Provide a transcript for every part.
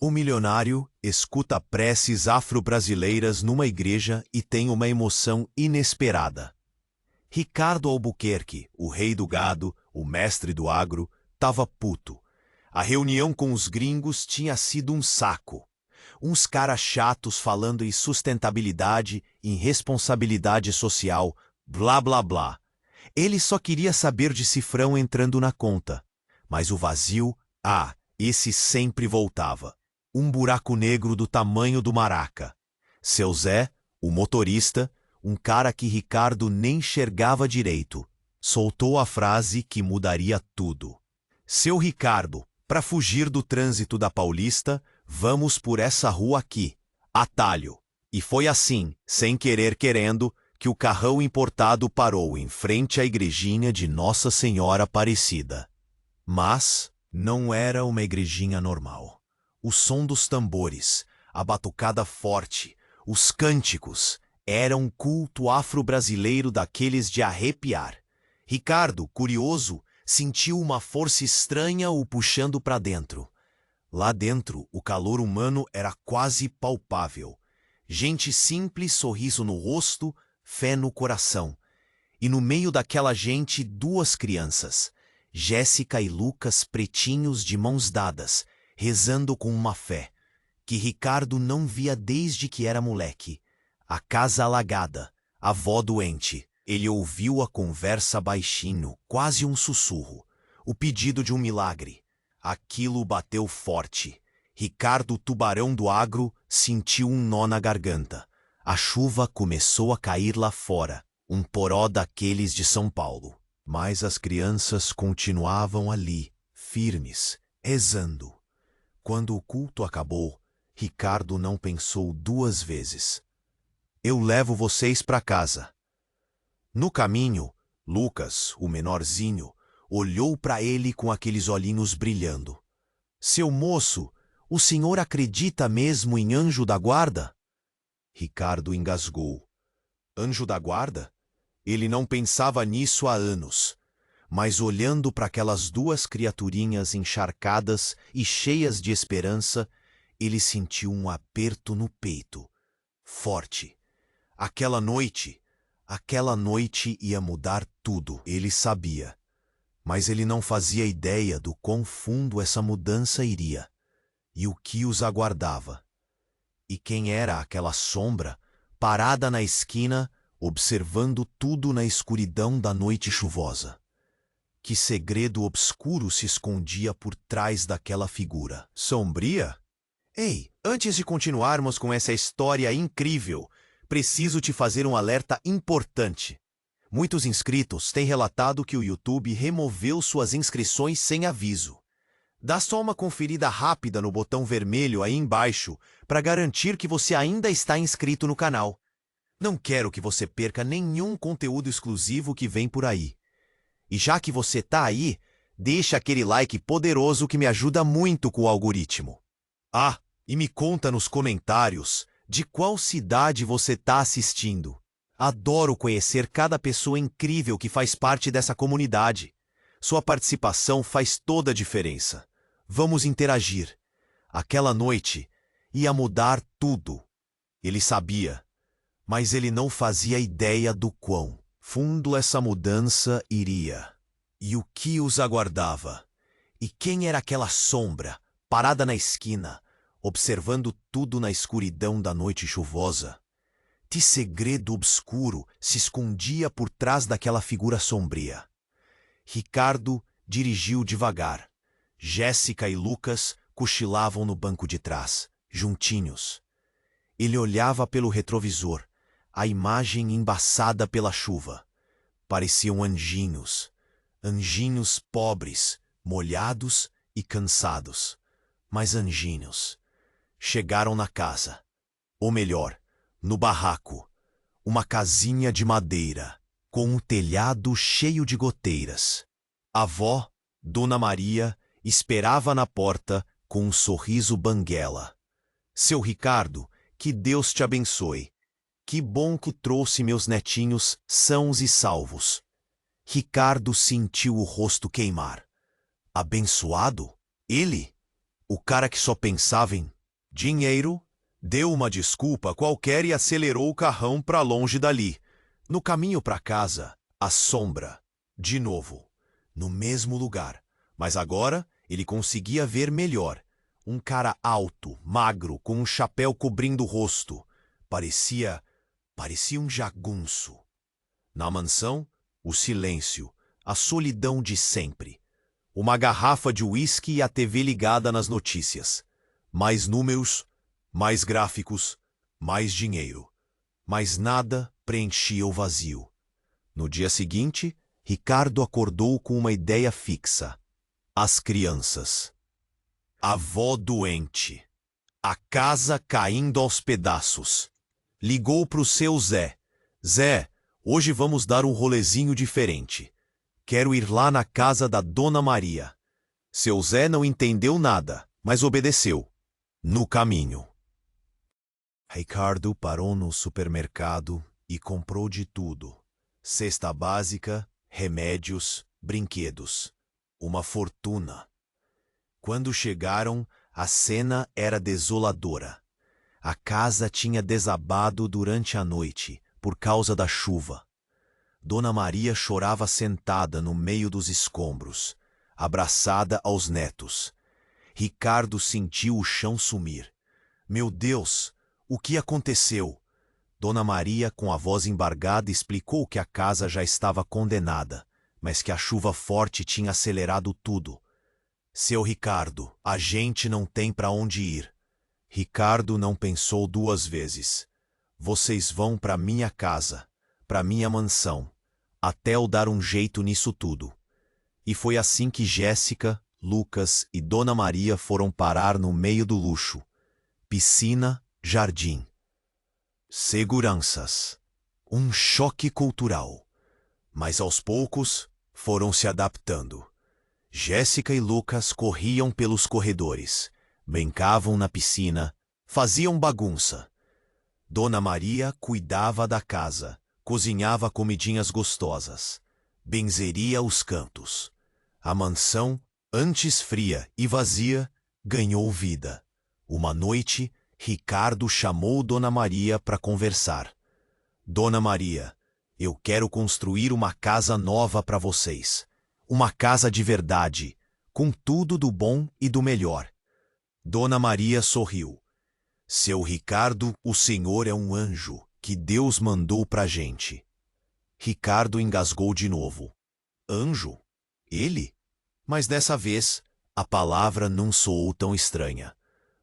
O milionário escuta preces afro-brasileiras numa igreja e tem uma emoção inesperada. Ricardo Albuquerque, o rei do gado, o mestre do agro, estava puto. A reunião com os gringos tinha sido um saco. Uns caras chatos falando em sustentabilidade, em responsabilidade social, blá blá blá. Ele só queria saber de cifrão entrando na conta. Mas o vazio, esse sempre voltava. Um buraco negro do tamanho do Maraca. Seu Zé, o motorista, um cara que Ricardo nem enxergava direito, soltou a frase que mudaria tudo. Seu Ricardo, para fugir do trânsito da Paulista, vamos por essa rua aqui, atalho. E foi assim, sem querer querendo, que o carrão importado parou em frente à igrejinha de Nossa Senhora Aparecida. Mas não era uma igrejinha normal. O som dos tambores, a batucada forte, os cânticos, era um culto afro-brasileiro daqueles de arrepiar. Ricardo, curioso, sentiu uma força estranha o puxando para dentro. Lá dentro, o calor humano era quase palpável. Gente simples, sorriso no rosto, fé no coração. E no meio daquela gente, duas crianças, Jéssica e Lucas, pretinhos de mãos dadas, rezando com uma fé que Ricardo não via desde que era moleque. A casa alagada, a avó doente. Ele ouviu a conversa baixinho, quase um sussurro. O pedido de um milagre. Aquilo bateu forte. Ricardo, tubarão do agro, sentiu um nó na garganta. A chuva começou a cair lá fora, um poró daqueles de São Paulo. Mas as crianças continuavam ali, firmes, rezando. Quando o culto acabou, Ricardo não pensou duas vezes. Eu levo vocês para casa. No caminho, Lucas, o menorzinho, olhou para ele com aqueles olhinhos brilhando. Seu moço, o senhor acredita mesmo em anjo da guarda? Ricardo engasgou. Anjo da guarda? Ele não pensava nisso há anos. Mas olhando para aquelas duas criaturinhas encharcadas e cheias de esperança, ele sentiu um aperto no peito. Forte. Aquela noite ia mudar tudo, ele sabia. Mas ele não fazia ideia do quão fundo essa mudança iria. E o que os aguardava. E quem era aquela sombra, parada na esquina, observando tudo na escuridão da noite chuvosa? Que segredo obscuro se escondia por trás daquela figura? Sombria? Ei, antes de continuarmos com essa história incrível, preciso te fazer um alerta importante. Muitos inscritos têm relatado que o YouTube removeu suas inscrições sem aviso. Dá só uma conferida rápida no botão vermelho aí embaixo para garantir que você ainda está inscrito no canal. Não quero que você perca nenhum conteúdo exclusivo que vem por aí. E já que você tá aí, deixa aquele like poderoso que me ajuda muito com o algoritmo. E me conta nos comentários de qual cidade você tá assistindo. Adoro conhecer cada pessoa incrível que faz parte dessa comunidade. Sua participação faz toda a diferença. Vamos interagir. Aquela noite ia mudar tudo. Ele sabia, mas ele não fazia ideia do quão fundo essa mudança iria. E o que os aguardava? E quem era aquela sombra, parada na esquina, observando tudo na escuridão da noite chuvosa? Que segredo obscuro se escondia por trás daquela figura sombria? Ricardo dirigiu devagar. Jéssica e Lucas cochilavam no banco de trás, juntinhos. Ele olhava pelo retrovisor, a imagem embaçada pela chuva. Pareciam anjinhos. Anjinhos pobres, molhados e cansados. Mas anjinhos. Chegaram na casa. Ou melhor, no barraco. Uma casinha de madeira, com um telhado cheio de goteiras. A avó, Dona Maria, esperava na porta com um sorriso banguela. Seu Ricardo, que Deus te abençoe. Que bom que trouxe meus netinhos sãos e salvos. Ricardo sentiu o rosto queimar. Abençoado? Ele? O cara que só pensava em dinheiro deu uma desculpa qualquer e acelerou o carrão para longe dali. No caminho para casa, a sombra, de novo, no mesmo lugar. Mas agora ele conseguia ver melhor. Um cara alto, magro, com um chapéu cobrindo o rosto. Parecia um jagunço. Na mansão, o silêncio, a solidão de sempre. Uma garrafa de uísque e a TV ligada nas notícias. Mais números, mais gráficos, mais dinheiro. Mas nada preenchia o vazio. No dia seguinte, Ricardo acordou com uma ideia fixa. As crianças. A avó doente. A casa caindo aos pedaços. Ligou pro seu Zé. Zé, hoje vamos dar um rolezinho diferente. Quero ir lá na casa da Dona Maria. Seu Zé não entendeu nada, mas obedeceu. No caminho. Ricardo parou no supermercado e comprou de tudo. Cesta básica, remédios, brinquedos. Uma fortuna. Quando chegaram, a cena era desoladora. A casa tinha desabado durante a noite, por causa da chuva. Dona Maria chorava sentada no meio dos escombros, abraçada aos netos. Ricardo sentiu o chão sumir. Meu Deus, o que aconteceu? Dona Maria, com a voz embargada, explicou que a casa já estava condenada, mas que a chuva forte tinha acelerado tudo. Seu Ricardo, a gente não tem para onde ir. Ricardo não pensou duas vezes. Vocês vão para minha casa, para minha mansão, até eu dar um jeito nisso tudo. E foi assim que Jéssica, Lucas e Dona Maria foram parar no meio do luxo. Piscina, jardim. Seguranças. Um choque cultural. Mas aos poucos foram se adaptando. Jéssica e Lucas corriam pelos corredores, brincavam na piscina, faziam bagunça. Dona Maria cuidava da casa, cozinhava comidinhas gostosas, benzeria os cantos. A mansão, antes fria e vazia, ganhou vida. Uma noite, Ricardo chamou Dona Maria para conversar. Dona Maria, eu quero construir uma casa nova para vocês. Uma casa de verdade, com tudo do bom e do melhor. Dona Maria sorriu. Seu Ricardo, o senhor é um anjo que Deus mandou pra gente. Ricardo engasgou de novo. Anjo? Ele? Mas dessa vez, a palavra não soou tão estranha.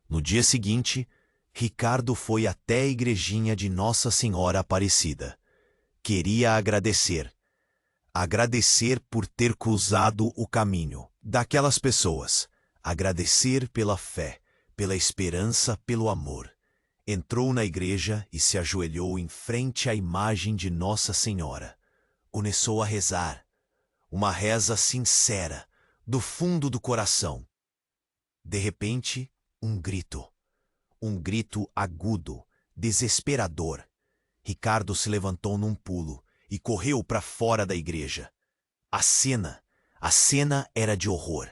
No dia seguinte, Ricardo foi até a igrejinha de Nossa Senhora Aparecida. Queria agradecer. Agradecer por ter cruzado o caminho daquelas pessoas. Agradecer pela fé, pela esperança, pelo amor. Entrou na igreja e se ajoelhou em frente à imagem de Nossa Senhora. Começou a rezar. Uma reza sincera, do fundo do coração. De repente, um grito. Um grito agudo, desesperador. Ricardo se levantou num pulo e correu para fora da igreja. A cena era de horror.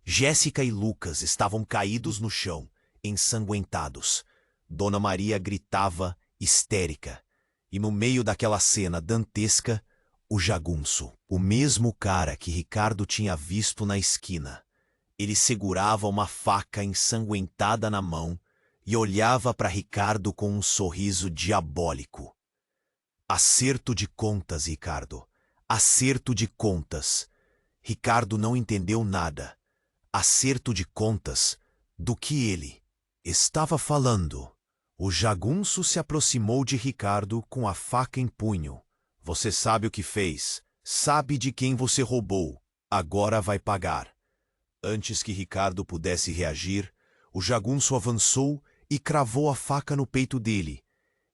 Jéssica e Lucas estavam caídos no chão, ensanguentados. Dona Maria gritava, histérica. E no meio daquela cena dantesca, o jagunço, o mesmo cara que Ricardo tinha visto na esquina. Ele segurava uma faca ensanguentada na mão e olhava para Ricardo com um sorriso diabólico. Acerto de contas, Ricardo. Acerto de contas. Ricardo não entendeu nada. Acerto de contas do que ele estava falando. O jagunço se aproximou de Ricardo com a faca em punho. Você sabe o que fez. Sabe de quem você roubou. Agora vai pagar. Antes que Ricardo pudesse reagir, o jagunço avançou e cravou a faca no peito dele.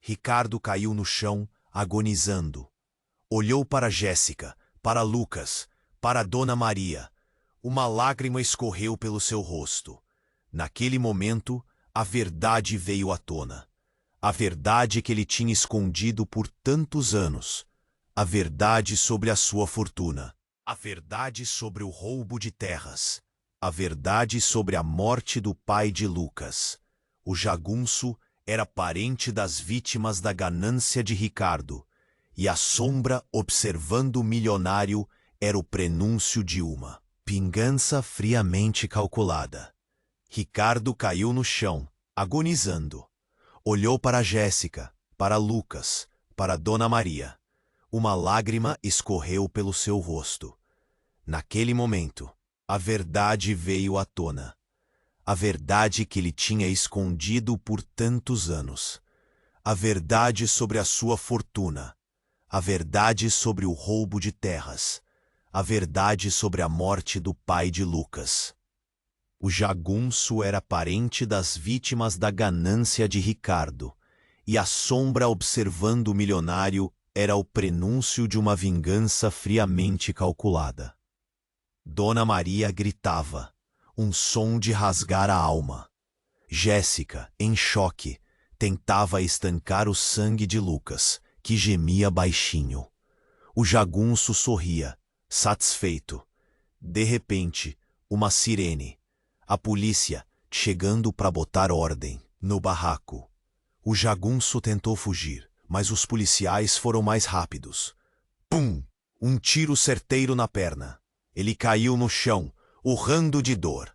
Ricardo caiu no chão, agonizando. Olhou para Jéssica, para Lucas, para Dona Maria. Uma lágrima escorreu pelo seu rosto. Naquele momento, a verdade veio à tona. A verdade que ele tinha escondido por tantos anos. A verdade sobre a sua fortuna. A verdade sobre o roubo de terras. a verdade sobre a morte do pai de Lucas. O jagunço era parente das vítimas da ganância de Ricardo, e a sombra observando o milionário era o prenúncio de uma vingança friamente calculada. Ricardo caiu no chão, agonizando. Olhou para Jéssica, para Lucas, para Dona Maria. Uma lágrima escorreu pelo seu rosto. Naquele momento, a verdade veio à tona. A verdade que ele tinha escondido por tantos anos. A verdade sobre a sua fortuna. A verdade sobre o roubo de terras. A verdade sobre a morte do pai de Lucas. O jagunço era parente das vítimas da ganância de Ricardo, e a sombra observando o milionário era o prenúncio de uma vingança friamente calculada. Dona Maria gritava, um som de rasgar a alma. Jéssica, em choque, tentava estancar o sangue de Lucas, que gemia baixinho. O jagunço sorria, satisfeito. De repente, uma sirene. A polícia, chegando para botar ordem no barraco. O jagunço tentou fugir, mas os policiais foram mais rápidos. Pum! Um tiro certeiro na perna. Ele caiu no chão, urrando de dor.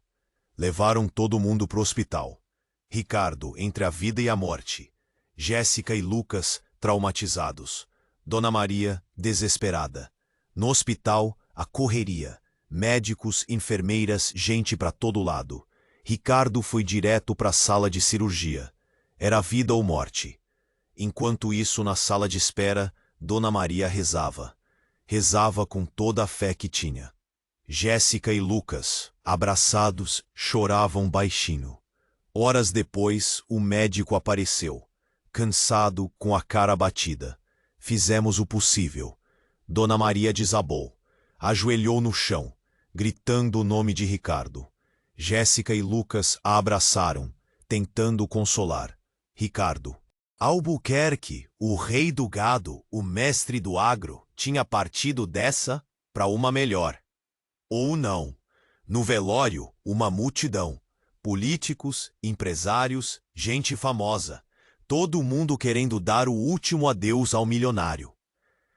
Levaram todo mundo para o hospital. Ricardo entre a vida e a morte. Jéssica e Lucas traumatizados. Dona Maria desesperada. No hospital, a correria. Médicos, enfermeiras, gente para todo lado. Ricardo foi direto para a sala de cirurgia. Era vida ou morte. Enquanto isso, na sala de espera, Dona Maria rezava. Rezava com toda a fé que tinha. Jéssica e Lucas, abraçados, choravam baixinho. Horas depois, o médico apareceu, cansado, com a cara abatida. Fizemos o possível. Dona Maria desabou. Ajoelhou no chão, gritando o nome de Ricardo. Jéssica e Lucas a abraçaram, tentando consolar. Ricardo. Albuquerque, o rei do gado, o mestre do agro, tinha partido dessa para uma melhor. Ou não. No velório, uma multidão. Políticos, empresários, gente famosa. Todo mundo querendo dar o último adeus ao milionário.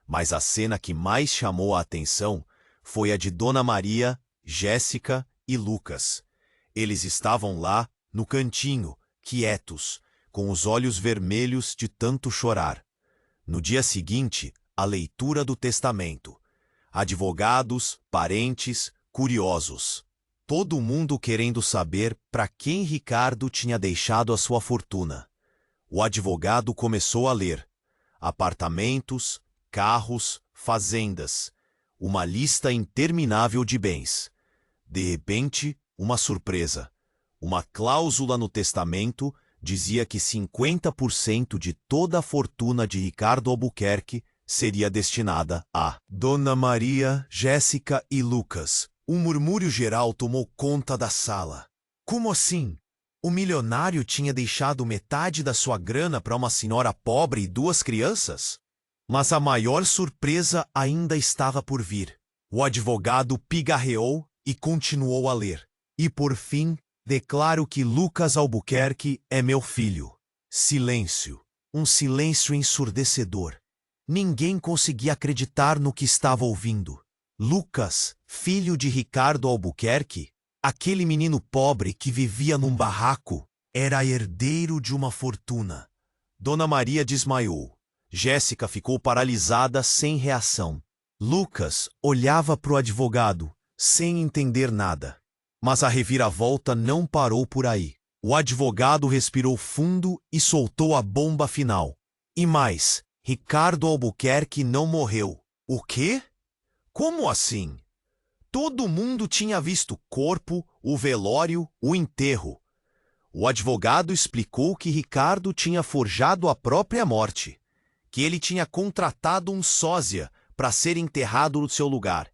Mas a cena que mais chamou a atenção foi a de Dona Maria, Jéssica e Lucas. Eles estavam lá, no cantinho, quietos, com os olhos vermelhos de tanto chorar. No dia seguinte, a leitura do testamento. Advogados, parentes, curiosos. Todo mundo querendo saber para quem Ricardo tinha deixado a sua fortuna. O advogado começou a ler. Apartamentos, carros, fazendas. Uma lista interminável de bens. De repente, uma surpresa. Uma cláusula no testamento dizia que 50% de toda a fortuna de Ricardo Albuquerque seria destinada a Dona Maria, Jéssica e Lucas. Um murmúrio geral tomou conta da sala. Como assim? O milionário tinha deixado metade da sua grana para uma senhora pobre e 2 crianças? Mas a maior surpresa ainda estava por vir. O advogado pigarreou e continuou a ler. E por fim, declaro que Lucas Albuquerque é meu filho. Silêncio. Um silêncio ensurdecedor. Ninguém conseguia acreditar no que estava ouvindo. Lucas, filho de Ricardo Albuquerque, aquele menino pobre que vivia num barraco, era herdeiro de uma fortuna. Dona Maria desmaiou. Jéssica ficou paralisada, sem reação. Lucas olhava para o advogado, sem entender nada. Mas a reviravolta não parou por aí. O advogado respirou fundo e soltou a bomba final. E mais, Ricardo Albuquerque não morreu. O quê? Como assim? Todo mundo tinha visto o corpo, o velório, o enterro. O advogado explicou que Ricardo tinha forjado a própria morte, que ele tinha contratado um sósia para ser enterrado no seu lugar,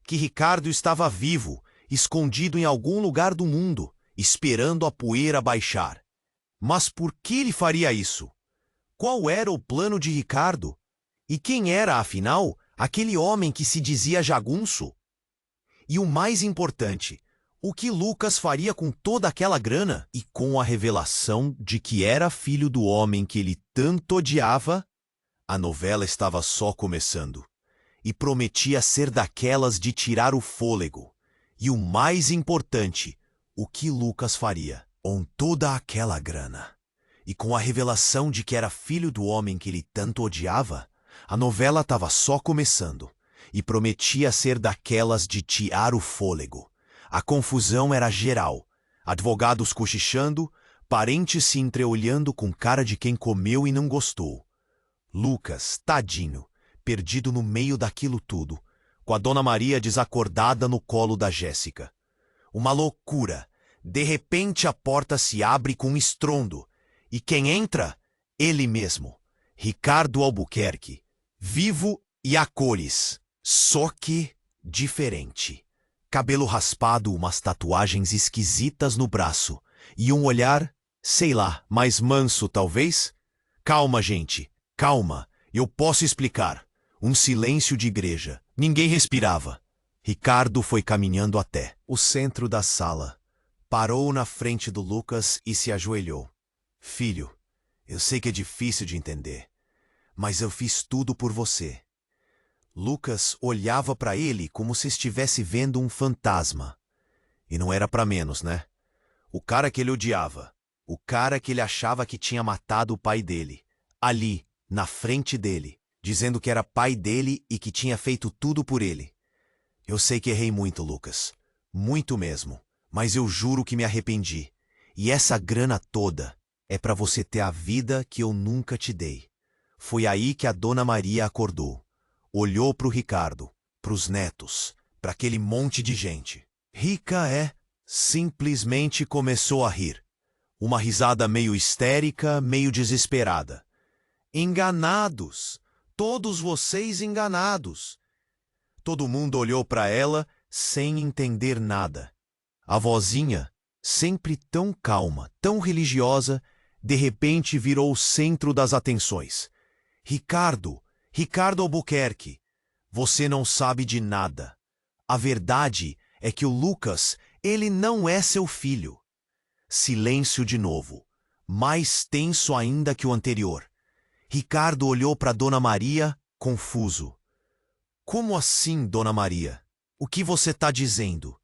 que Ricardo estava vivo, escondido em algum lugar do mundo, esperando a poeira baixar. Mas por que ele faria isso? Qual era o plano de Ricardo? E quem era, afinal, aquele homem que se dizia jagunço? E o mais importante, O que Lucas faria com toda aquela grana? E com a revelação de que era filho do homem que ele tanto odiava, a novela estava só começando. E prometia ser daquelas de tirar o fôlego. E o mais importante, o que Lucas faria com toda aquela grana? E com a revelação de que era filho do homem que ele tanto odiava, a novela estava só começando. E prometia ser daquelas de tirar o fôlego. A confusão era geral. Advogados cochichando, parentes se entreolhando com cara de quem comeu e não gostou. Lucas, tadinho, perdido no meio daquilo tudo, com a Dona Maria desacordada no colo da Jéssica. Uma loucura. De repente a porta se abre com um estrondo. E quem entra? Ele mesmo, Ricardo Albuquerque, vivo e a cores. Só que diferente. Cabelo raspado, umas tatuagens esquisitas no braço e um olhar, sei lá, mais manso talvez? Calma, gente, calma, eu posso explicar. Um silêncio de igreja. Ninguém respirava. Ricardo foi caminhando até o centro da sala. Parou na frente do Lucas e se ajoelhou. Filho, eu sei que é difícil de entender, mas eu fiz tudo por você. Lucas olhava para ele como se estivesse vendo um fantasma. E não era para menos, né? O cara que ele odiava, o cara que ele achava que tinha matado o pai dele, ali, na frente dele, dizendo que era pai dele e que tinha feito tudo por ele. Eu sei que errei muito, Lucas. Muito mesmo. Mas eu juro que me arrependi. E essa grana toda é para você ter a vida que eu nunca te dei. Foi aí que a Dona Maria acordou. Olhou para o Ricardo, para os netos, para aquele monte de gente. Rica simplesmente começou a rir. Uma risada meio histérica, meio desesperada. Enganados! Todos vocês enganados! Todo mundo olhou para ela sem entender nada. A vozinha, sempre tão calma, tão religiosa, de repente virou o centro das atenções. Ricardo Albuquerque, você não sabe de nada. A verdade é que o Lucas, ele não é seu filho. Silêncio de novo, mais tenso ainda que o anterior. Ricardo olhou para Dona Maria, confuso. Como assim, Dona Maria? O que você está dizendo?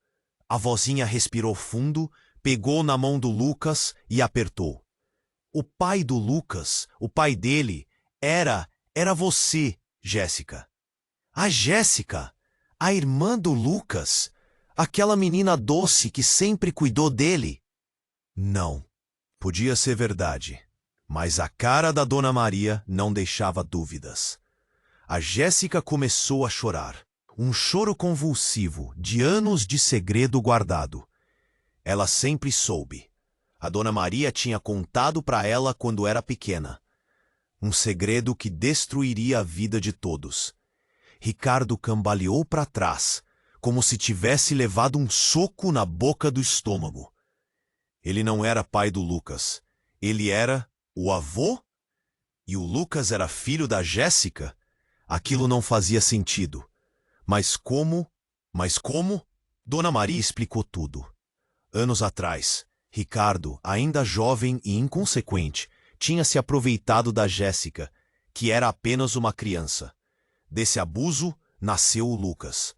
A vozinha respirou fundo, pegou na mão do Lucas e apertou. O pai do Lucas, o pai dele, era você, Jéssica. A Jéssica, a irmã do Lucas, aquela menina doce que sempre cuidou dele. Não, podia ser verdade, mas a cara da Dona Maria não deixava dúvidas. A Jéssica começou a chorar, um choro convulsivo de anos de segredo guardado. Ela sempre soube. A Dona Maria tinha contado para ela quando era pequena. Um segredo que destruiria a vida de todos. Ricardo cambaleou para trás, como se tivesse levado um soco na boca do estômago. Ele não era pai do Lucas. Ele era o avô? E o Lucas era filho da Jéssica? Aquilo não fazia sentido. Mas como? Dona Maria explicou tudo. Anos atrás, Ricardo, ainda jovem e inconsequente, tinha se aproveitado da Jéssica, que era apenas uma criança. Desse abuso, nasceu o Lucas.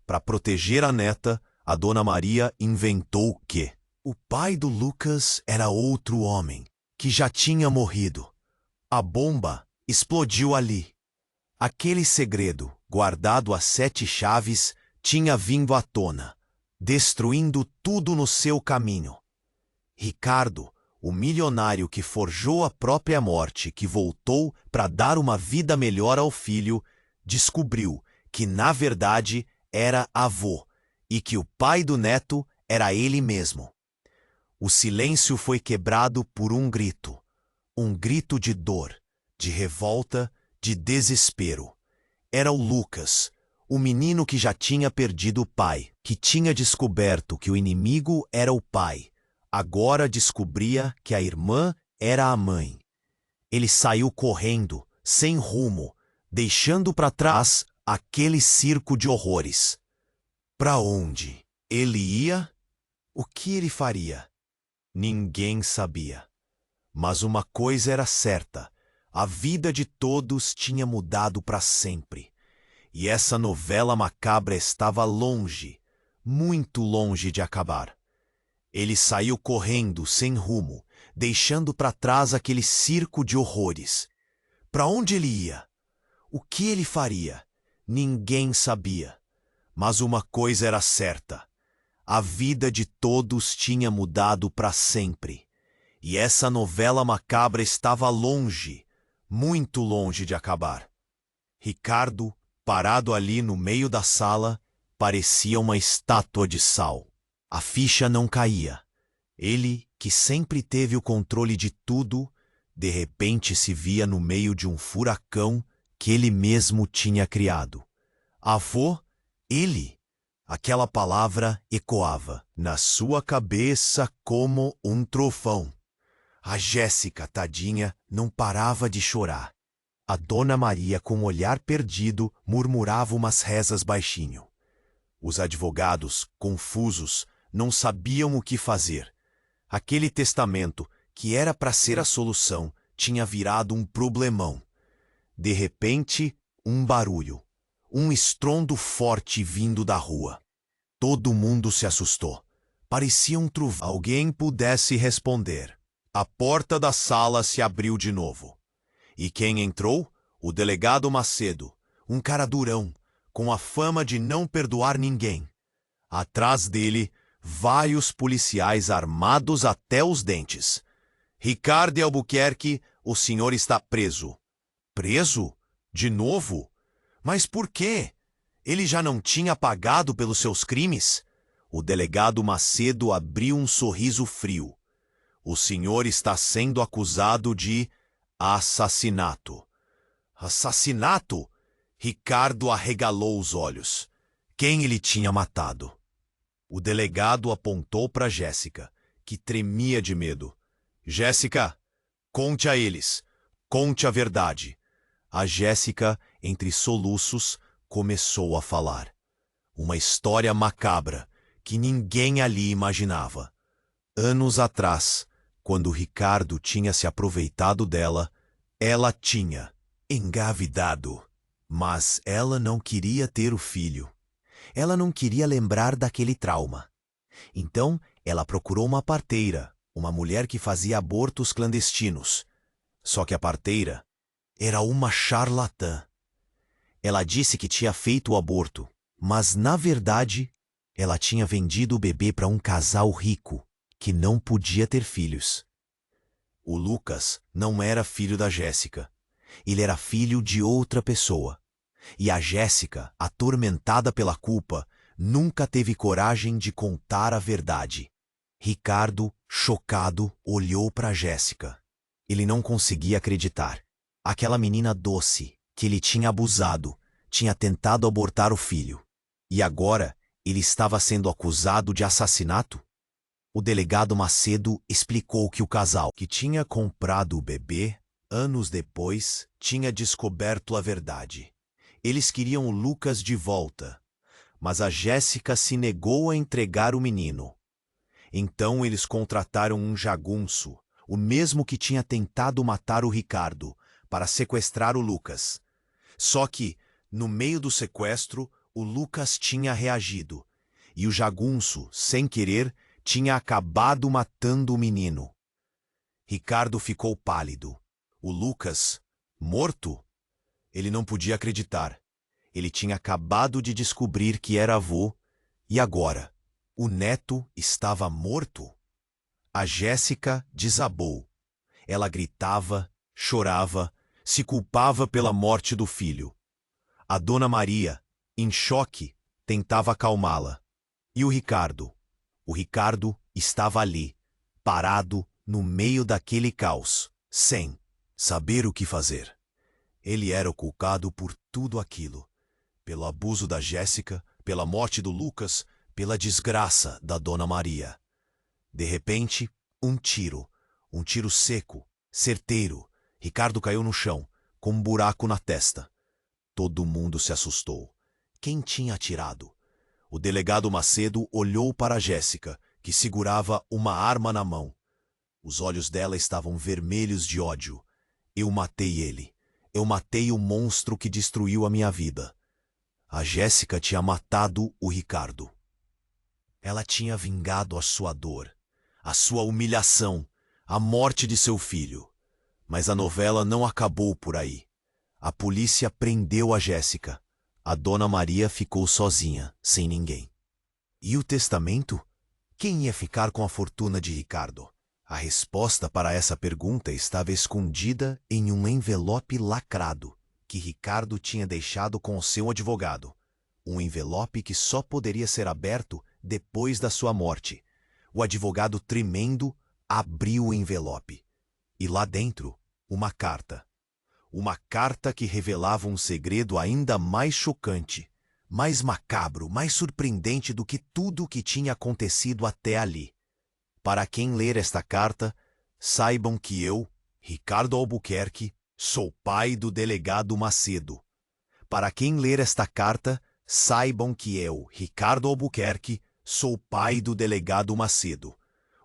Para proteger a neta, a Dona Maria inventou que o pai do Lucas era outro homem, que já tinha morrido. A bomba explodiu ali. Aquele segredo, guardado a 7 chaves, tinha vindo à tona, destruindo tudo no seu caminho. Ricardo, o milionário que forjou a própria morte, que voltou para dar uma vida melhor ao filho, descobriu que, na verdade, era avô e que o pai do neto era ele mesmo. O silêncio foi quebrado por um grito de dor, de revolta, de desespero. Era o Lucas, o menino que já tinha perdido o pai, que tinha descoberto que o inimigo era o pai. Agora descobria que a irmã era a mãe. Ele saiu correndo, sem rumo, deixando para trás aquele circo de horrores. Para onde ele ia? O que ele faria? Ninguém sabia. Mas uma coisa era certa: a vida de todos tinha mudado para sempre. E essa novela macabra estava longe, muito longe de acabar. Ele saiu correndo, sem rumo, deixando para trás aquele circo de horrores. Para onde ele ia? O que ele faria? Ninguém sabia. Mas uma coisa era certa: a vida de todos tinha mudado para sempre. E essa novela macabra estava longe, muito longe de acabar. Ricardo, parado ali no meio da sala, parecia uma estátua de sal. A ficha não caía. Ele, que sempre teve o controle de tudo, de repente se via no meio de um furacão que ele mesmo tinha criado. Avô? Ele? Aquela palavra ecoava na sua cabeça como um trovão. A Jéssica, tadinha, não parava de chorar. A Dona Maria, com um olhar perdido, murmurava umas rezas baixinho. Os advogados, confusos, não sabiam o que fazer. Aquele testamento, que era para ser a solução, tinha virado um problemão. De repente, um barulho, um estrondo forte vindo da rua. Todo mundo se assustou. Parecia um trovão. Alguém pudesse responder. A porta da sala se abriu de novo. E quem entrou? O delegado Macedo, um cara durão, com a fama de não perdoar ninguém. Atrás dele, vários policiais armados até os dentes. Ricardo Albuquerque, o senhor está preso. Preso? De novo? Mas por quê? Ele já não tinha pagado pelos seus crimes? O delegado Macedo abriu um sorriso frio. O senhor está sendo acusado de assassinato. Assassinato? Ricardo arregalou os olhos. Quem ele tinha matado? O delegado apontou para Jéssica, que tremia de medo. Jéssica, conte a eles. Conte a verdade. A Jéssica, entre soluços, começou a falar. Uma história macabra que ninguém ali imaginava. Anos atrás, quando Ricardo tinha se aproveitado dela, ela tinha engravidado. Mas ela não queria ter o filho. Ela não queria lembrar daquele trauma. Então, ela procurou uma parteira, uma mulher que fazia abortos clandestinos. Só que a parteira era uma charlatã. Ela disse que tinha feito o aborto, mas, na verdade, ela tinha vendido o bebê para um casal rico, que não podia ter filhos. O Lucas não era filho da Jéssica. Ele era filho de outra pessoa. E a Jéssica, atormentada pela culpa, nunca teve coragem de contar a verdade. Ricardo, chocado, olhou para Jéssica. Ele não conseguia acreditar. Aquela menina doce, que ele tinha abusado, tinha tentado abortar o filho. E agora, ele estava sendo acusado de assassinato? O delegado Macedo explicou que o casal que tinha comprado o bebê, anos depois, tinha descoberto a verdade. Eles queriam o Lucas de volta, mas a Jéssica se negou a entregar o menino. Então eles contrataram um jagunço, o mesmo que tinha tentado matar o Ricardo, para sequestrar o Lucas. Só que, no meio do sequestro, o Lucas tinha reagido, e o jagunço, sem querer, tinha acabado matando o menino. Ricardo ficou pálido. O Lucas, morto? Ele não podia acreditar. Ele tinha acabado de descobrir que era avô, e agora, o neto estava morto? A Jéssica desabou. Ela gritava, chorava, se culpava pela morte do filho. A Dona Maria, em choque, tentava acalmá-la. E o Ricardo? O Ricardo estava ali, parado no meio daquele caos, sem saber o que fazer. Ele era o culpado por tudo aquilo. Pelo abuso da Jéssica, pela morte do Lucas, pela desgraça da Dona Maria. De repente, um tiro seco, certeiro. Ricardo caiu no chão, com um buraco na testa. Todo mundo se assustou. Quem tinha atirado? O delegado Macedo olhou para Jéssica, que segurava uma arma na mão. Os olhos dela estavam vermelhos de ódio. Eu matei ele. Eu matei o monstro que destruiu a minha vida. A Jéssica tinha matado o Ricardo. Ela tinha vingado a sua dor, a sua humilhação, a morte de seu filho. Mas a novela não acabou por aí. A polícia prendeu a Jéssica. A Dona Maria ficou sozinha, sem ninguém. E o testamento? Quem ia ficar com a fortuna de Ricardo? A resposta para essa pergunta estava escondida em um envelope lacrado que Ricardo tinha deixado com o seu advogado. Um envelope que só poderia ser aberto depois da sua morte. O advogado, tremendo, abriu o envelope. E lá dentro, uma carta. Uma carta que revelava um segredo ainda mais chocante, mais macabro, mais surpreendente do que tudo o que tinha acontecido até ali. Para quem ler esta carta, saibam que eu, Ricardo Albuquerque, sou pai do delegado Macedo. Para quem ler esta carta, saibam que eu, Ricardo Albuquerque, sou pai do delegado Macedo.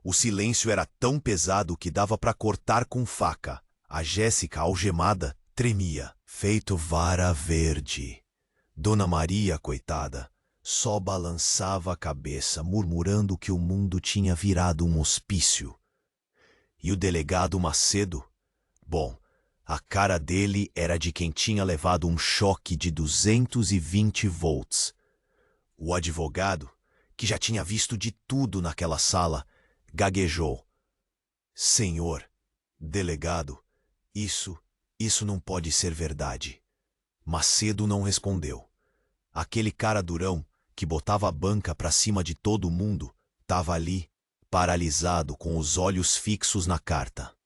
O silêncio era tão pesado que dava para cortar com faca. A Jéssica, algemada, tremia, feito vara verde. Dona Maria, coitada, só balançava a cabeça, murmurando que o mundo tinha virado um hospício. E o delegado Macedo? Bom, a cara dele era de quem tinha levado um choque de 220 volts. O advogado, que já tinha visto de tudo naquela sala, gaguejou. Senhor, delegado, isso não pode ser verdade. Macedo não respondeu. Aquele cara durão, que botava a banca pra cima de todo mundo, estava ali, paralisado, com os olhos fixos na carta.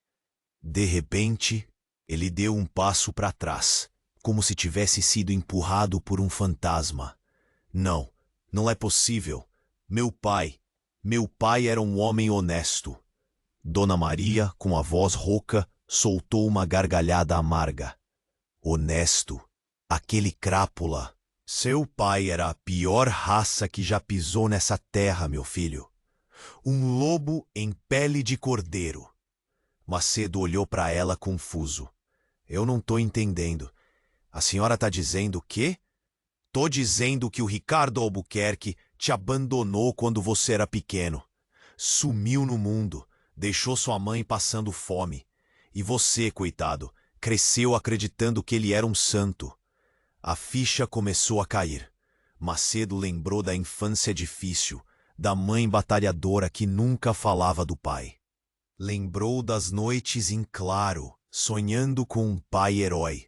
De repente, ele deu um passo para trás, como se tivesse sido empurrado por um fantasma. Não, não é possível. Meu pai era um homem honesto. Dona Maria, com a voz rouca, soltou uma gargalhada amarga. Honesto? Aquele crápula. Seu pai era a pior raça que já pisou nessa terra, meu filho. Um lobo em pele de cordeiro. Macedo olhou para ela confuso. Eu não tô entendendo. A senhora tá dizendo o quê? Tô dizendo que o Ricardo Albuquerque te abandonou quando você era pequeno. Sumiu no mundo, deixou sua mãe passando fome. E você, coitado, cresceu acreditando que ele era um santo. A ficha começou a cair. Macedo lembrou da infância difícil, da mãe batalhadora que nunca falava do pai. Lembrou das noites em claro, sonhando com um pai herói.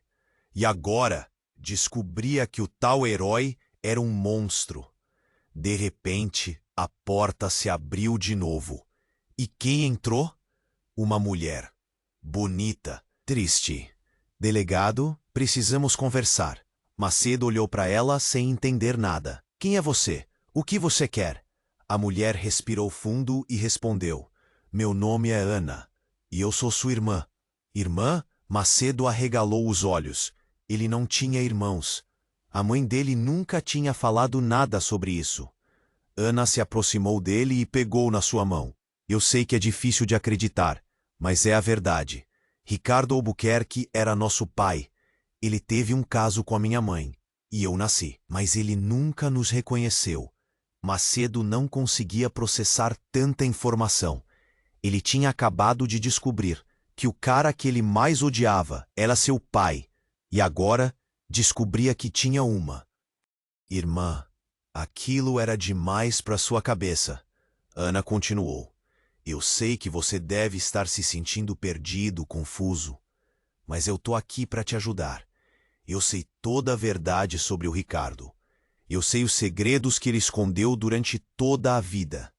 E agora descobria que o tal herói era um monstro. De repente, a porta se abriu de novo. E quem entrou? Uma mulher. Bonita, triste. Delegado, precisamos conversar. Macedo olhou para ela sem entender nada. Quem é você? O que você quer? A mulher respirou fundo e respondeu. Meu nome é Ana, e eu sou sua irmã. Irmã? Macedo arregalou os olhos. Ele não tinha irmãos. A mãe dele nunca tinha falado nada sobre isso. Ana se aproximou dele e pegou na sua mão. Eu sei que é difícil de acreditar, mas é a verdade. Ricardo Albuquerque era nosso pai. Ele teve um caso com a minha mãe, e eu nasci, mas ele nunca nos reconheceu. Macedo não conseguia processar tanta informação. Ele tinha acabado de descobrir que o cara que ele mais odiava era seu pai, e agora descobria que tinha uma irmã. Aquilo era demais para sua cabeça. Ana continuou. Eu sei que você deve estar se sentindo perdido, confuso, mas eu tô aqui para te ajudar. Eu sei toda a verdade sobre o Ricardo. Eu sei os segredos que ele escondeu durante toda a vida.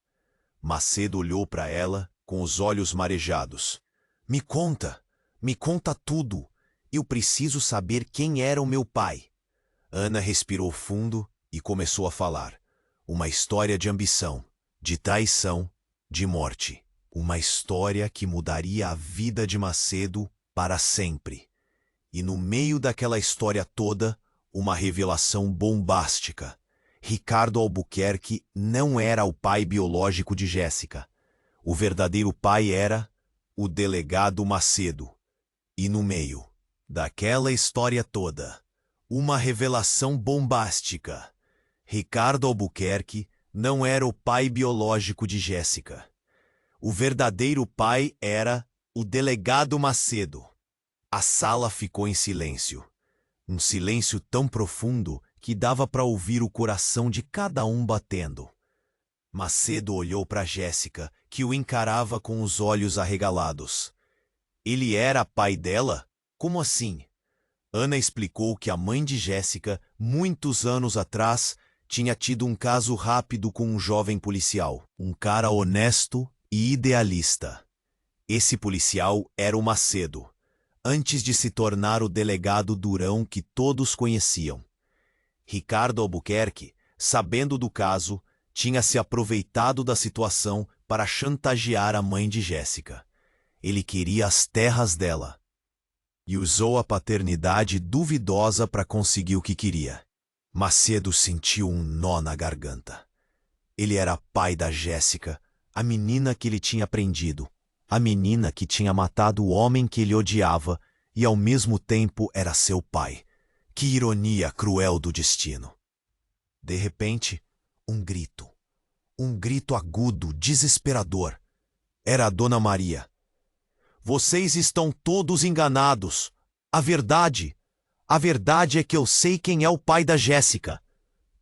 Macedo olhou para ela com os olhos marejados. Me conta tudo. Eu preciso saber quem era o meu pai. Ana respirou fundo e começou a falar. Uma história de ambição, de traição, de morte. Uma história que mudaria a vida de Macedo para sempre. E no meio daquela história toda, uma revelação bombástica. Ricardo Albuquerque não era o pai biológico de Jéssica. O verdadeiro pai era o delegado Macedo. E no meio daquela história toda, uma revelação bombástica. Ricardo Albuquerque não era o pai biológico de Jéssica. O verdadeiro pai era o delegado Macedo. A sala ficou em silêncio. Um silêncio tão profundo que dava para ouvir o coração de cada um batendo. Macedo olhou para Jéssica, que o encarava com os olhos arregalados. Ele era pai dela? Como assim? Ana explicou que a mãe de Jéssica, muitos anos atrás, tinha tido um caso rápido com um jovem policial, um cara honesto e idealista. Esse policial era o Macedo, antes de se tornar o delegado durão que todos conheciam. Ricardo Albuquerque, sabendo do caso, tinha se aproveitado da situação para chantagear a mãe de Jéssica. Ele queria as terras dela e usou a paternidade duvidosa para conseguir o que queria. Macedo sentiu um nó na garganta. Ele era pai da Jéssica, a menina que ele tinha prendido, a menina que tinha matado o homem que ele odiava e ao mesmo tempo era seu pai. Que ironia cruel do destino. De repente, um grito agudo, desesperador. Era a Dona Maria. Vocês estão todos enganados. A verdade é que eu sei quem é o pai da Jéssica.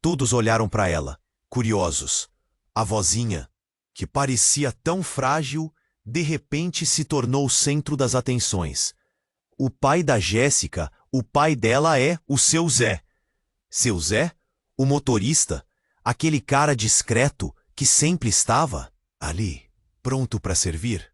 Todos olharam para ela, curiosos. A vozinha, que parecia tão frágil, de repente se tornou o centro das atenções. O pai da Jéssica, o pai dela é o seu Zé. Seu Zé? O motorista? Aquele cara discreto que sempre estava ali, pronto para servir?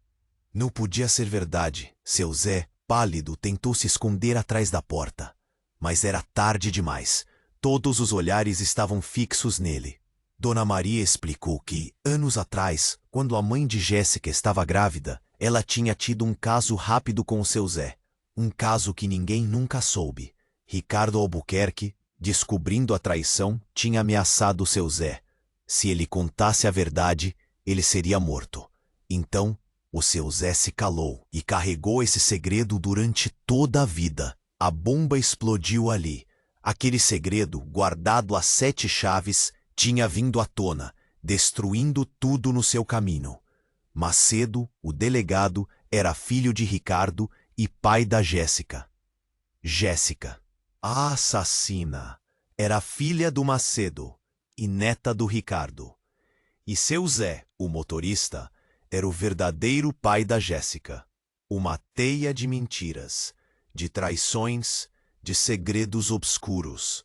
Não podia ser verdade. Seu Zé, pálido, tentou se esconder atrás da porta. Mas era tarde demais. Todos os olhares estavam fixos nele. Dona Maria explicou que, anos atrás, quando a mãe de Jéssica estava grávida, ela tinha tido um caso rápido com o seu Zé. Um caso que ninguém nunca soube. Ricardo Albuquerque, descobrindo a traição, tinha ameaçado o seu Zé. Se ele contasse a verdade, ele seria morto. Então, o seu Zé se calou e carregou esse segredo durante toda a vida. A bomba explodiu ali. Aquele segredo, guardado a 7 chaves, tinha vindo à tona, destruindo tudo no seu caminho. Macedo, o delegado, era filho de Ricardo e pai da Jéssica. Jéssica, a assassina, era filha do Macedo e neta do Ricardo. E seu Zé, o motorista, era o verdadeiro pai da Jéssica. Uma teia de mentiras, de traições, de segredos obscuros.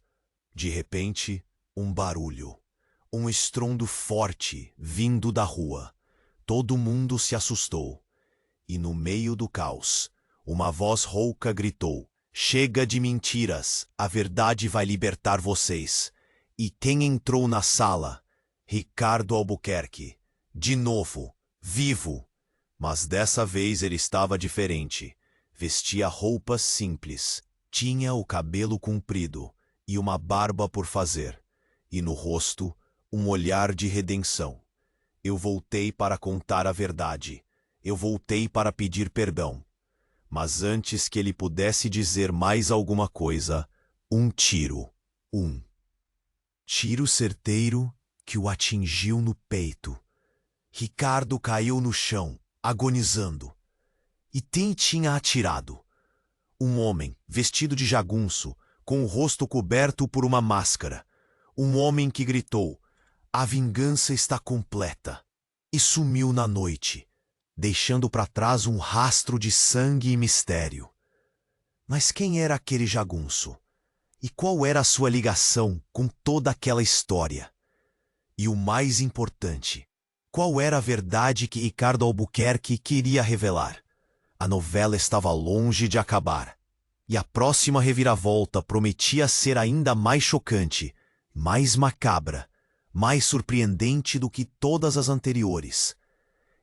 De repente, um barulho, um estrondo forte vindo da rua. Todo mundo se assustou. E no meio do caos, uma voz rouca gritou: "Chega de mentiras, a verdade vai libertar vocês." E quem entrou na sala? Ricardo Albuquerque. De novo, vivo. Mas dessa vez ele estava diferente. Vestia roupas simples. Tinha o cabelo comprido e uma barba por fazer. E no rosto, um olhar de redenção. Eu voltei para contar a verdade. Eu voltei para pedir perdão. Mas antes que ele pudesse dizer mais alguma coisa, um tiro certeiro que o atingiu no peito. Ricardo caiu no chão, agonizando. E quem tinha atirado? Um homem, vestido de jagunço, com o rosto coberto por uma máscara. Um homem que gritou: "A vingança está completa." E sumiu na noite, deixando para trás um rastro de sangue e mistério. Mas quem era aquele jagunço? E qual era a sua ligação com toda aquela história? E o mais importante, qual era a verdade que Ricardo Albuquerque queria revelar? A novela estava longe de acabar. E a próxima reviravolta prometia ser ainda mais chocante, mais macabra, mais surpreendente do que todas as anteriores.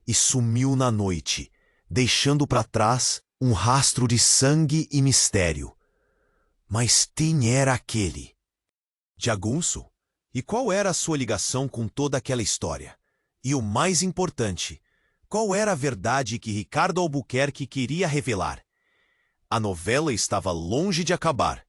E sumiu na noite, deixando para trás um rastro de sangue e mistério. Mas quem era aquele? Jagunço? E qual era a sua ligação com toda aquela história? E o mais importante, qual era a verdade que Ricardo Albuquerque queria revelar? A novela estava longe de acabar,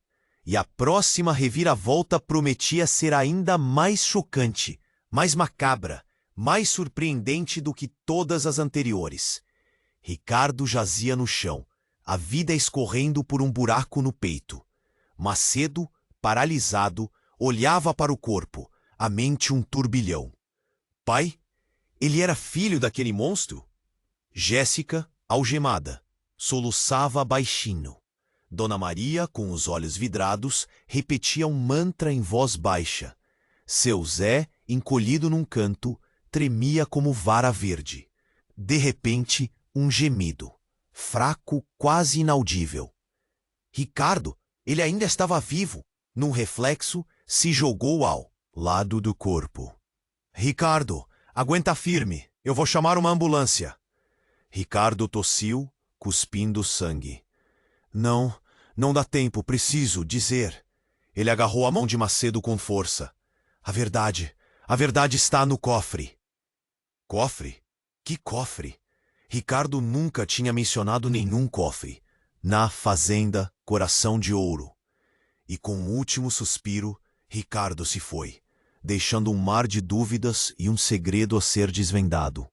e a próxima reviravolta prometia ser ainda mais chocante, mais macabra, mais surpreendente do que todas as anteriores. Ricardo jazia no chão, a vida escorrendo por um buraco no peito. Macedo, paralisado, olhava para o corpo, a mente um turbilhão. Pai? Ele era filho daquele monstro? Jéssica, algemada, soluçava baixinho. Dona Maria, com os olhos vidrados, repetia um mantra em voz baixa. Seu Zé, encolhido num canto, tremia como vara verde. De repente, um gemido, fraco, quase inaudível. Ricardo, ele ainda estava vivo. Num reflexo, se jogou ao lado do corpo. Ricardo, aguenta firme, eu vou chamar uma ambulância. Ricardo tossiu, cuspindo sangue. Não dá tempo, preciso dizer. Ele agarrou a mão de Macedo com força. A verdade está no cofre. Cofre? Que cofre? Ricardo nunca tinha mencionado nenhum cofre. Na fazenda Coração de Ouro. E com o último suspiro, Ricardo se foi, deixando um mar de dúvidas e um segredo a ser desvendado.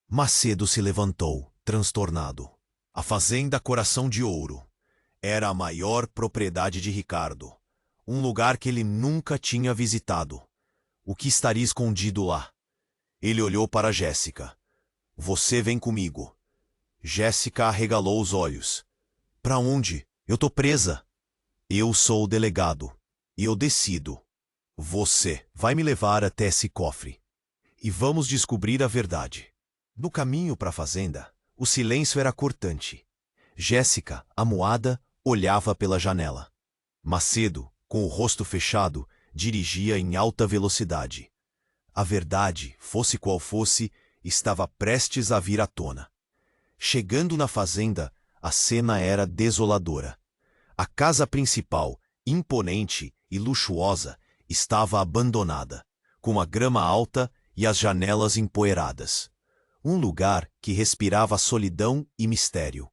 Macedo se levantou, transtornado. A fazenda Coração de Ouro era a maior propriedade de Ricardo, um lugar que ele nunca tinha visitado. O que estaria escondido lá? Ele olhou para Jéssica. Você vem comigo. Jéssica arregalou os olhos. Para onde? Eu tô presa. Eu sou o delegado, e eu decido. Você vai me levar até esse cofre. E vamos descobrir a verdade. No caminho para a fazenda, o silêncio era cortante. Jéssica, amuada, olhava pela janela. Macedo, com o rosto fechado, dirigia em alta velocidade. A verdade, fosse qual fosse, estava prestes a vir à tona. Chegando na fazenda, a cena era desoladora. A casa principal, imponente e luxuosa, estava abandonada, com a grama alta e as janelas empoeiradas. Um lugar que respirava solidão e mistério.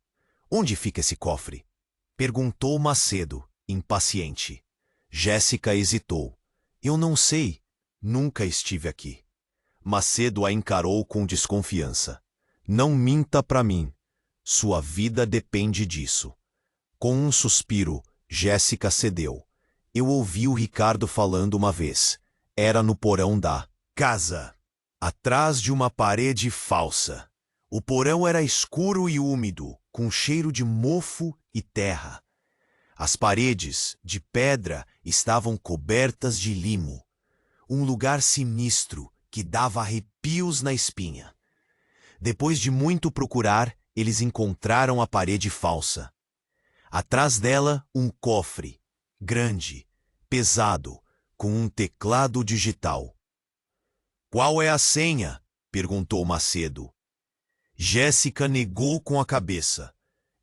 Onde fica esse cofre? Perguntou Macedo, impaciente. Jéssica hesitou. Eu não sei. Nunca estive aqui. Macedo a encarou com desconfiança. Não minta para mim. Sua vida depende disso. Com um suspiro, Jéssica cedeu. Eu ouvi o Ricardo falando uma vez. Era no porão da casa, atrás de uma parede falsa. O porão era escuro e úmido, com cheiro de mofo e terra. As paredes, de pedra, estavam cobertas de limo. Um lugar sinistro que dava arrepios na espinha. Depois de muito procurar, eles encontraram a parede falsa. Atrás dela, um cofre, grande, pesado, com um teclado digital. Qual é a senha? Perguntou Macedo. Jéssica negou com a cabeça.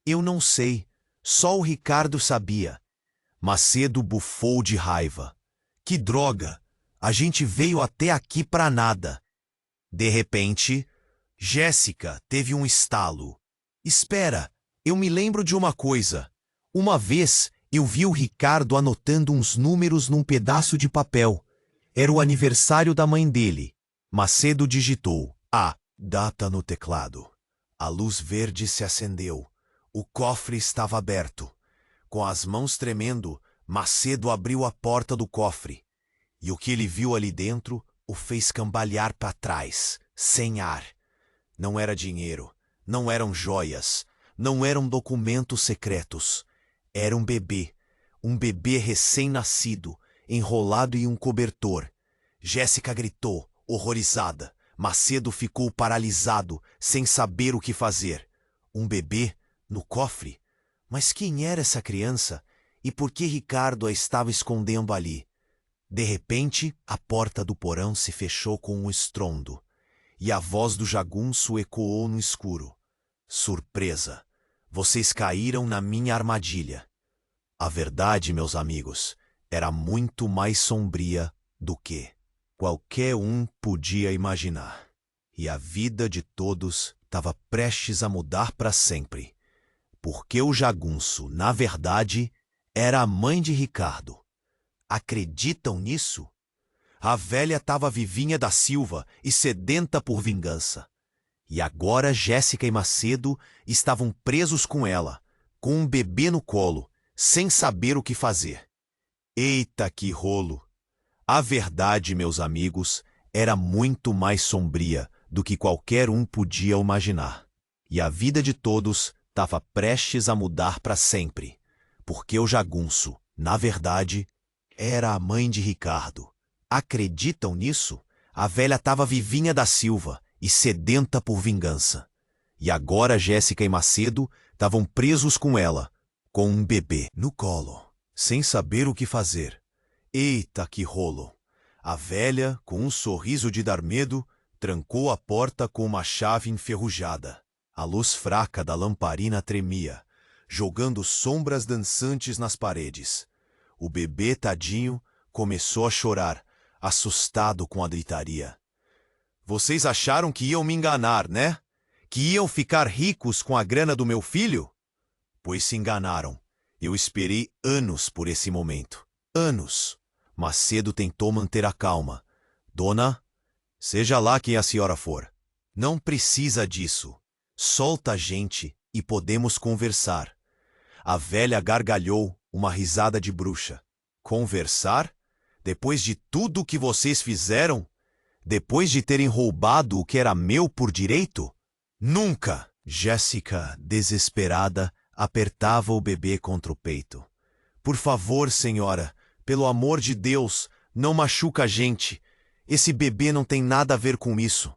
Eu não sei, só o Ricardo sabia. Macedo bufou de raiva. Que droga! A gente veio até aqui para nada. De repente, Jéssica teve um estalo. Espera, eu me lembro de uma coisa. Uma vez eu vi o Ricardo anotando uns números num pedaço de papel. Era o aniversário da mãe dele. Macedo digitou a data no teclado. A luz verde se acendeu. O cofre estava aberto. Com as mãos tremendo, Macedo abriu a porta do cofre. E o que ele viu ali dentro o fez cambalear para trás, sem ar. Não era dinheiro, não eram joias, não eram documentos secretos. Era um bebê recém-nascido, enrolado em um cobertor. Jéssica gritou, horrorizada. Macedo ficou paralisado, sem saber o que fazer. Um bebê no cofre? Mas quem era essa criança? E por que Ricardo a estava escondendo ali? De repente, a porta do porão se fechou com um estrondo, e a voz do jagunço ecoou no escuro. Surpresa! Vocês caíram na minha armadilha. A verdade, meus amigos, era muito mais sombria do que qualquer um podia imaginar. E a vida de todos estava prestes a mudar para sempre. Porque o jagunço, na verdade, era a mãe de Ricardo. Acreditam nisso? A velha estava vivinha da Silva e sedenta por vingança. E agora Jéssica e Macedo estavam presos com ela, com um bebê no colo, sem saber o que fazer. Eita, que rolo! A verdade, meus amigos, era muito mais sombria do que qualquer um podia imaginar. E a vida de todos estava prestes a mudar para sempre, porque o jagunço, na verdade, era a mãe de Ricardo. Acreditam nisso? A velha estava vivinha da Silva e sedenta por vingança. E agora Jéssica e Macedo estavam presos com ela, com um bebê no colo, sem saber o que fazer. Eita, que rolo! A velha, com um sorriso de dar medo, trancou a porta com uma chave enferrujada. A luz fraca da lamparina tremia, jogando sombras dançantes nas paredes. O bebê, tadinho, começou a chorar, assustado com a gritaria. Vocês acharam que iam me enganar, né? Que iam ficar ricos com a grana do meu filho? Pois se enganaram. Eu esperei anos por esse momento. Anos. Macedo tentou manter a calma. Dona, seja lá quem a senhora for, não precisa disso. Solta a gente e podemos conversar. A velha gargalhou, uma risada de bruxa. Conversar? Depois de tudo o que vocês fizeram? Depois de terem roubado o que era meu por direito? Nunca! Jéssica, desesperada, apertava o bebê contra o peito. Por favor, senhora, pelo amor de Deus, não machuca a gente. Esse bebê não tem nada a ver com isso.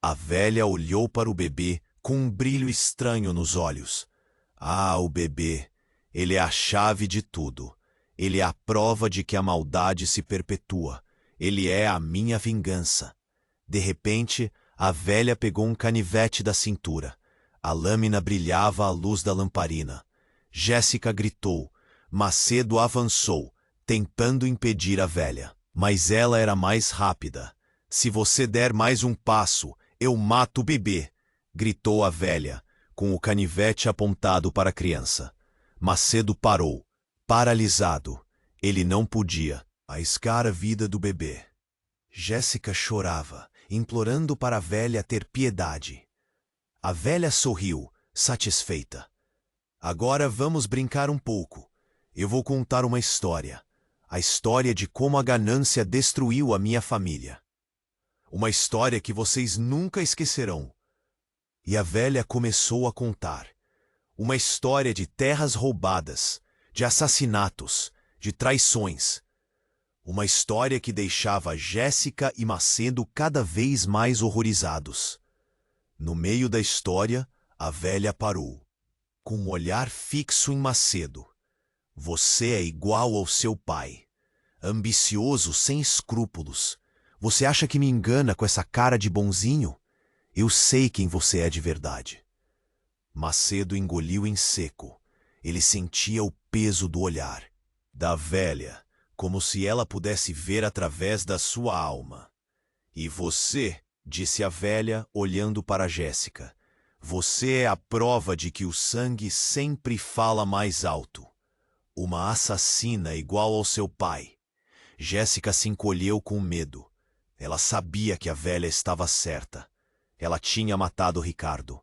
A velha olhou para o bebê com um brilho estranho nos olhos. Ah, o bebê! Ele é a chave de tudo. Ele é a prova de que a maldade se perpetua. Ele é a minha vingança. De repente, a velha pegou um canivete da cintura. A lâmina brilhava à luz da lamparina. Jéssica gritou. Macedo avançou, tentando impedir a velha. Mas ela era mais rápida. Se você der mais um passo, eu mato o bebê, gritou a velha, com o canivete apontado para a criança. Macedo parou, paralisado. Ele não podia arriscar a vida do bebê. Jéssica chorava, implorando para a velha ter piedade. A velha sorriu, satisfeita. Agora vamos brincar um pouco. Eu vou contar uma história. A história de como a ganância destruiu a minha família. Uma história que vocês nunca esquecerão. E a velha começou a contar. Uma história de terras roubadas, de assassinatos, de traições. Uma história que deixava Jéssica e Macedo cada vez mais horrorizados. No meio da história, a velha parou, com um olhar fixo em Macedo. Você é igual ao seu pai, ambicioso sem escrúpulos. Você acha que me engana com essa cara de bonzinho? Eu sei quem você é de verdade. Macedo engoliu em seco. Ele sentia o peso do olhar da velha, como se ela pudesse ver através da sua alma. E você, disse a velha, olhando para Jéssica, você é a prova de que o sangue sempre fala mais alto. Uma assassina igual ao seu pai. Jéssica se encolheu com medo. Ela sabia que a velha estava certa. Ela tinha matado Ricardo.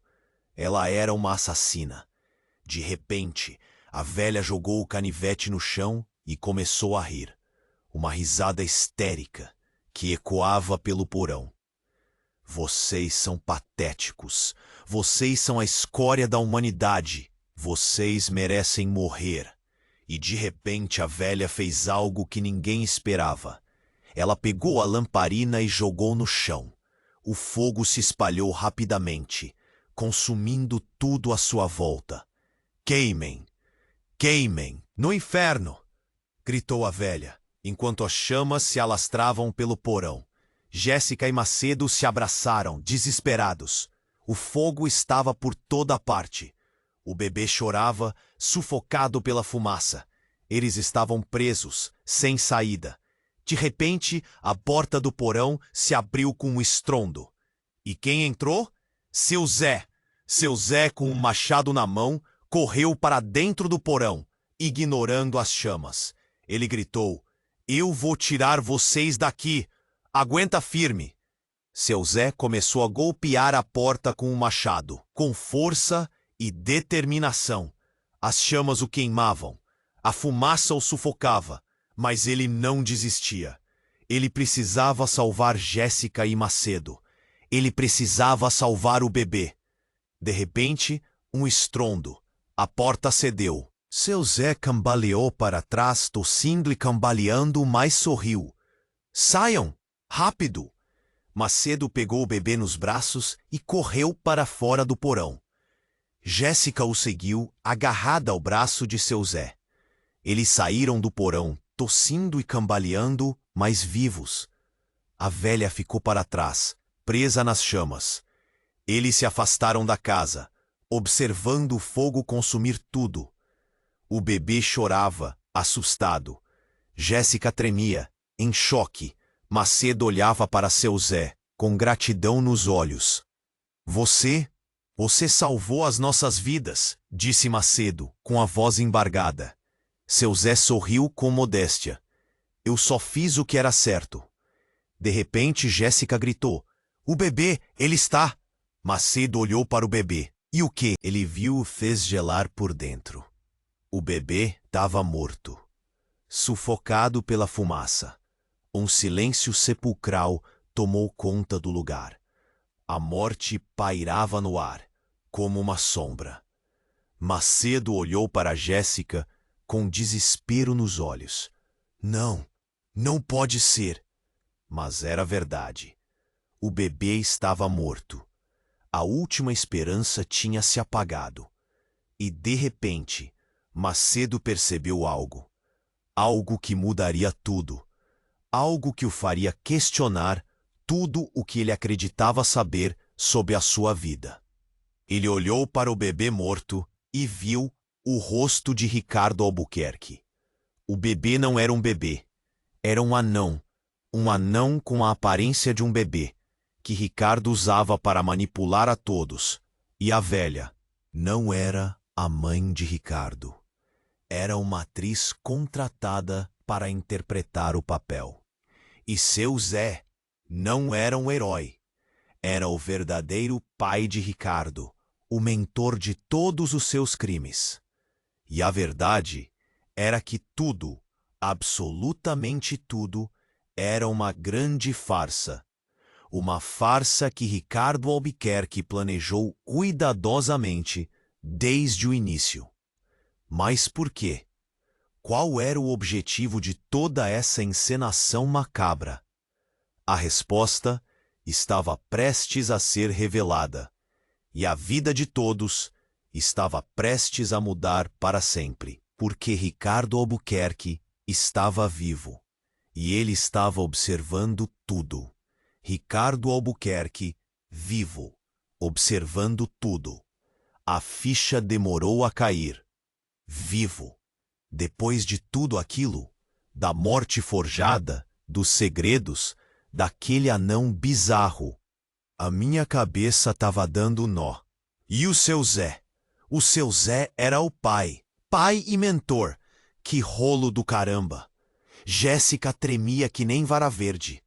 Ela era uma assassina. De repente, a velha jogou o canivete no chão e começou a rir. Uma risada histérica que ecoava pelo porão. Vocês são patéticos. Vocês são a escória da humanidade. Vocês merecem morrer. E de repente a velha fez algo que ninguém esperava. Ela pegou a lamparina e jogou no chão. O fogo se espalhou rapidamente, consumindo tudo à sua volta. Queimem! Queimem! No inferno! Gritou a velha, enquanto as chamas se alastravam pelo porão. Jéssica e Macedo se abraçaram, desesperados. O fogo estava por toda parte. O bebê chorava, sufocado pela fumaça. Eles estavam presos, sem saída. De repente, a porta do porão se abriu com um estrondo. E quem entrou? Seu Zé. Seu Zé, com um machado na mão, correu para dentro do porão, ignorando as chamas. Ele gritou: "Eu vou tirar vocês daqui! Aguenta firme!" Seu Zé começou a golpear a porta com um machado, com força e determinação. As chamas o queimavam, a fumaça o sufocava, mas ele não desistia. Ele precisava salvar Jéssica e Macedo. Ele precisava salvar o bebê. De repente, um estrondo. A porta cedeu. Seu Zé cambaleou para trás, tossindo e cambaleando, mas sorriu. "Saiam! Rápido!" Macedo pegou o bebê nos braços e correu para fora do porão. Jéssica o seguiu, agarrada ao braço de seu Zé. Eles saíram do porão, tossindo e cambaleando, mas vivos. A velha ficou para trás, presa nas chamas. Eles se afastaram da casa, observando o fogo consumir tudo. O bebê chorava, assustado. Jéssica tremia, em choque. Macedo olhava para seu Zé, com gratidão nos olhos. Você salvou as nossas vidas", disse Macedo, com a voz embargada. Seu Zé sorriu com modéstia. "Eu só fiz o que era certo." De repente, Jéssica gritou: "O bebê, ele está!" Macedo olhou para o bebê. E o que ele viu o fez gelar por dentro. O bebê estava morto, sufocado pela fumaça. Um silêncio sepulcral tomou conta do lugar. A morte pairava no ar, como uma sombra. Macedo olhou para Jéssica com desespero nos olhos. Não pode ser. Mas era verdade. O bebê estava morto. A última esperança tinha se apagado. E, de repente, Macedo percebeu algo. Algo que mudaria tudo. Algo que o faria questionar tudo o que ele acreditava saber sobre a sua vida. Ele olhou para o bebê morto e viu o rosto de Ricardo Albuquerque. O bebê não era um bebê. Era um anão com a aparência de um bebê, que Ricardo usava para manipular a todos. E a velha não era a mãe de Ricardo. Era uma atriz contratada para interpretar o papel. E seu Zé não era um herói. Era o verdadeiro pai de Ricardo, o mentor de todos os seus crimes. E a verdade era que tudo, absolutamente tudo, era uma grande farsa. Uma farsa que Ricardo Albuquerque planejou cuidadosamente desde o início. Mas por quê? Qual era o objetivo de toda essa encenação macabra? A resposta estava prestes a ser revelada, e a vida de todos estava prestes a mudar para sempre, porque Ricardo Albuquerque estava vivo, e ele estava observando tudo. Ricardo Albuquerque, vivo, observando tudo. A ficha demorou a cair. Vivo. Depois de tudo aquilo, da morte forjada, dos segredos, daquele anão bizarro, a minha cabeça estava dando nó. E o seu Zé? O seu Zé era o pai e mentor. Que rolo do caramba! Jéssica tremia que nem vara verde.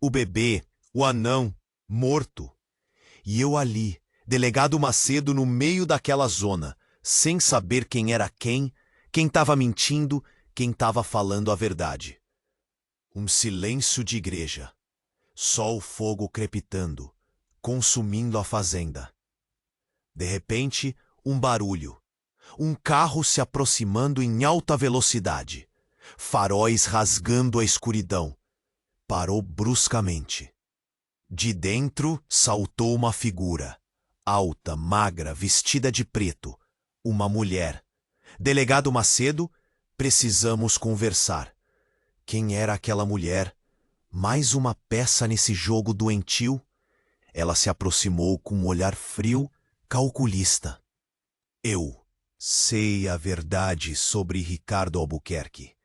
O bebê, o anão, morto. E eu ali, delegado Macedo no meio daquela zona, sem saber quem era quem estava mentindo, quem estava falando a verdade. Um silêncio de igreja. Só o fogo crepitando, consumindo a fazenda. De repente, um barulho. Um carro se aproximando em alta velocidade. Faróis rasgando a escuridão. Parou bruscamente. De dentro saltou uma figura. Alta, magra, vestida de preto. Uma mulher. Delegado Macedo, precisamos conversar. Quem era aquela mulher? Mais uma peça nesse jogo doentio? Ela se aproximou com um olhar frio, calculista. Eu sei a verdade sobre Ricardo Albuquerque.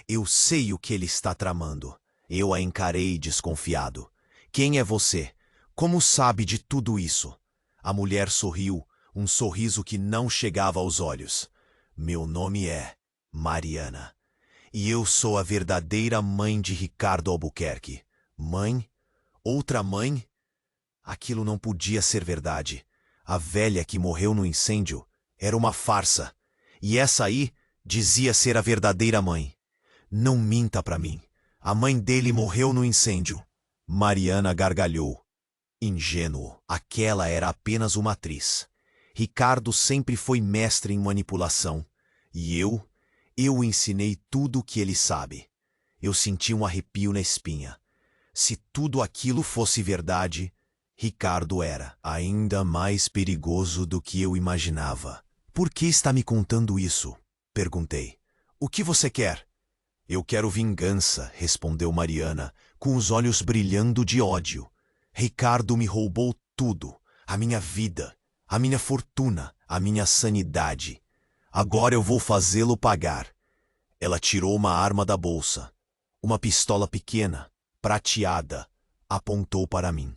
Eu sei o que ele está tramando. Eu a encarei desconfiado. Quem é você? Como sabe de tudo isso? A mulher sorriu, um sorriso que não chegava aos olhos. Meu nome é Mariana. E eu sou a verdadeira mãe de Ricardo Albuquerque. Mãe? Outra mãe? Aquilo não podia ser verdade. A velha que morreu no incêndio era uma farsa. E essa aí dizia ser a verdadeira mãe. Não minta pra mim. A mãe dele morreu no incêndio. Mariana gargalhou. Ingênuo, aquela era apenas uma atriz. Ricardo sempre foi mestre em manipulação. E eu o ensinei tudo o que ele sabe. Eu senti um arrepio na espinha. Se tudo aquilo fosse verdade, Ricardo era ainda mais perigoso do que eu imaginava. Por que está me contando isso? Perguntei. O que você quer? Eu quero vingança, respondeu Mariana, com os olhos brilhando de ódio. Ricardo me roubou tudo, a minha vida, a minha fortuna, a minha sanidade. Agora eu vou fazê-lo pagar. Ela tirou uma arma da bolsa, uma pistola pequena, prateada, apontou para mim.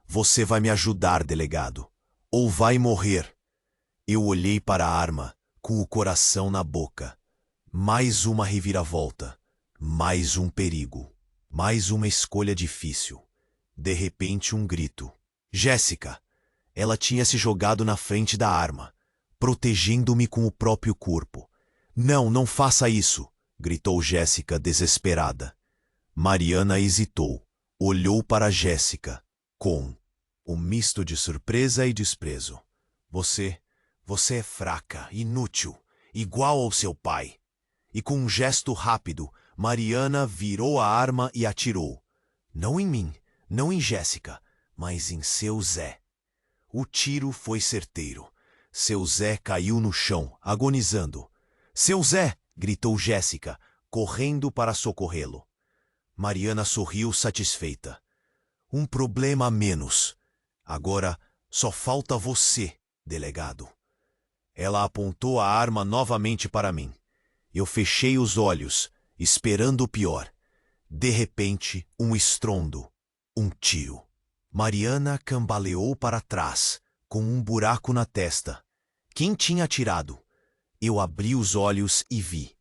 Você vai me ajudar, delegado, ou vai morrer. Eu olhei para a arma, com o coração na boca. Mais uma reviravolta, mais um perigo, mais uma escolha difícil. De repente, um grito. Jéssica! Ela tinha se jogado na frente da arma, protegendo-me com o próprio corpo. Não, não faça isso! Gritou Jéssica, desesperada. Mariana hesitou, olhou para Jéssica, com um misto de surpresa e desprezo. Você é fraca, inútil, igual ao seu pai. E com um gesto rápido, Mariana virou a arma e atirou. Não em mim, não em Jéssica, mas em seu Zé. O tiro foi certeiro. Seu Zé caiu no chão, agonizando. Seu Zé! Gritou Jéssica, correndo para socorrê-lo. Mariana sorriu satisfeita. Um problema a menos. Agora só falta você, delegado. Ela apontou a arma novamente para mim. Eu fechei os olhos, esperando o pior. De repente, um estrondo. Um tiro. Mariana cambaleou para trás, com um buraco na testa. Quem tinha atirado? Eu abri os olhos e vi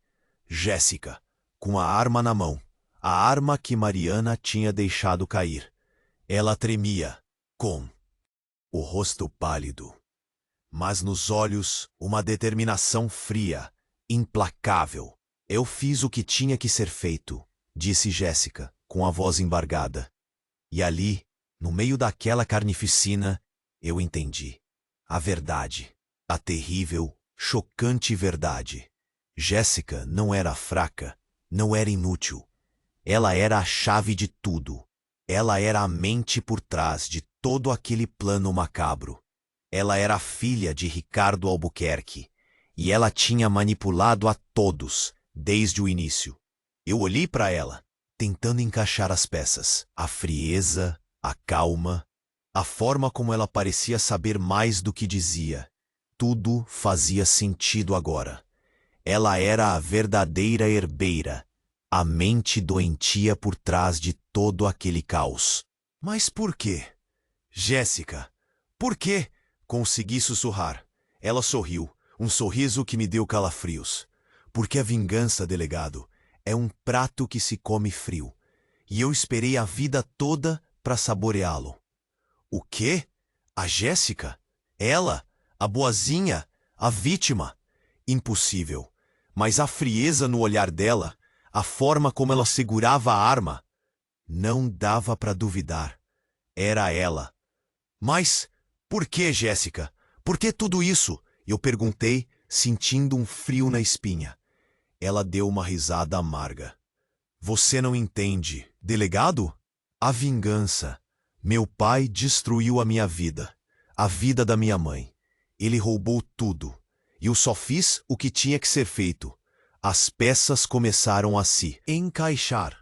Jéssica, com a arma na mão, a arma que Mariana tinha deixado cair. Ela tremia, com o rosto pálido, mas nos olhos uma determinação fria, implacável. Eu fiz o que tinha que ser feito, disse Jéssica, com a voz embargada. E ali, no meio daquela carnificina, eu entendi. A verdade, a terrível, chocante verdade. Jéssica não era fraca, não era inútil. Ela era a chave de tudo. Ela era a mente por trás de todo aquele plano macabro. Ela era a filha de Ricardo Albuquerque, e ela tinha manipulado a todos, desde o início. Eu olhei para ela, tentando encaixar as peças. A frieza, a calma, a forma como ela parecia saber mais do que dizia. Tudo fazia sentido agora. Ela era a verdadeira herdeira, a mente doentia por trás de todo aquele caos. Mas por quê? Jéssica, por quê? Consegui sussurrar. Ela sorriu, um sorriso que me deu calafrios. Porque a vingança, delegado, é um prato que se come frio. E eu esperei a vida toda para saboreá-lo. O quê? A Jéssica? Ela? A boazinha? A vítima? Impossível. Mas a frieza no olhar dela, a forma como ela segurava a arma, não dava para duvidar. Era ela. Mas por que, Jéssica? Por que tudo isso? Eu perguntei, sentindo um frio na espinha. Ela deu uma risada amarga. Você não entende, delegado? A vingança. Meu pai destruiu a minha vida, a vida da minha mãe. Ele roubou tudo. E eu só fiz o que tinha que ser feito. As peças começaram a se encaixar.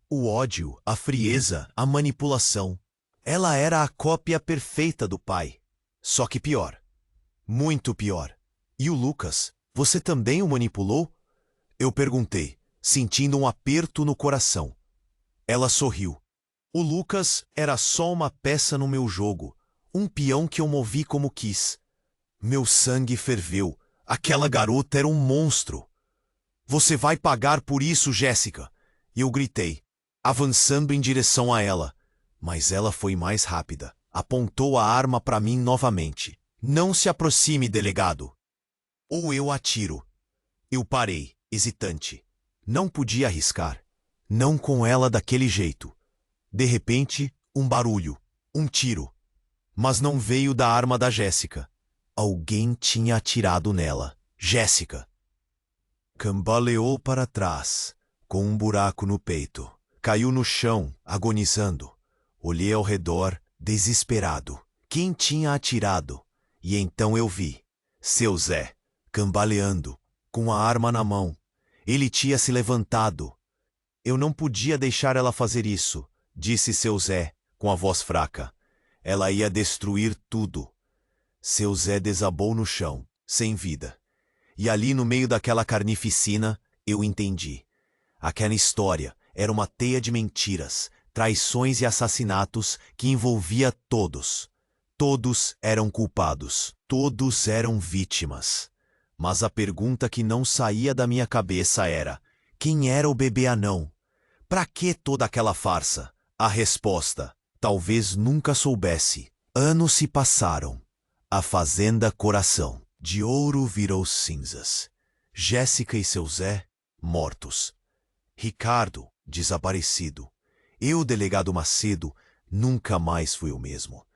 O ódio, a frieza, a manipulação. Ela era a cópia perfeita do pai. Só que pior. Muito pior. E o Lucas? Você também o manipulou? Eu perguntei, sentindo um aperto no coração. Ela sorriu. O Lucas era só uma peça no meu jogo, um peão que eu movi como quis. Meu sangue ferveu. Aquela garota era um monstro. Você vai pagar por isso, Jéssica! Eu gritei, avançando em direção a ela. Mas ela foi mais rápida. Apontou a arma para mim novamente. Não se aproxime, delegado. Ou eu atiro. Eu parei, hesitante. Não podia arriscar. Não com ela daquele jeito. De repente, um barulho. Um tiro. Mas não veio da arma da Jéssica. Alguém tinha atirado nela. Jéssica. Cambaleou para trás, com um buraco no peito. Caiu no chão, agonizando. Olhei ao redor, desesperado. Quem tinha atirado? E então eu vi. Seu Zé, cambaleando, com a arma na mão. Ele tinha se levantado. Eu não podia deixar ela fazer isso, disse seu Zé, com a voz fraca. Ela ia destruir tudo. Seu Zé desabou no chão, sem vida. E ali no meio daquela carnificina, eu entendi. Aquela história era uma teia de mentiras, traições e assassinatos que envolvia todos. Todos eram culpados, todos eram vítimas. Mas a pergunta que não saía da minha cabeça era: quem era o bebê anão? Pra que toda aquela farsa? A resposta: talvez nunca soubesse. Anos se passaram. A fazenda Coração de Ouro virou cinzas. Jéssica e seu Zé, mortos. Ricardo, desaparecido. Eu, delegado Macedo, nunca mais fui o mesmo.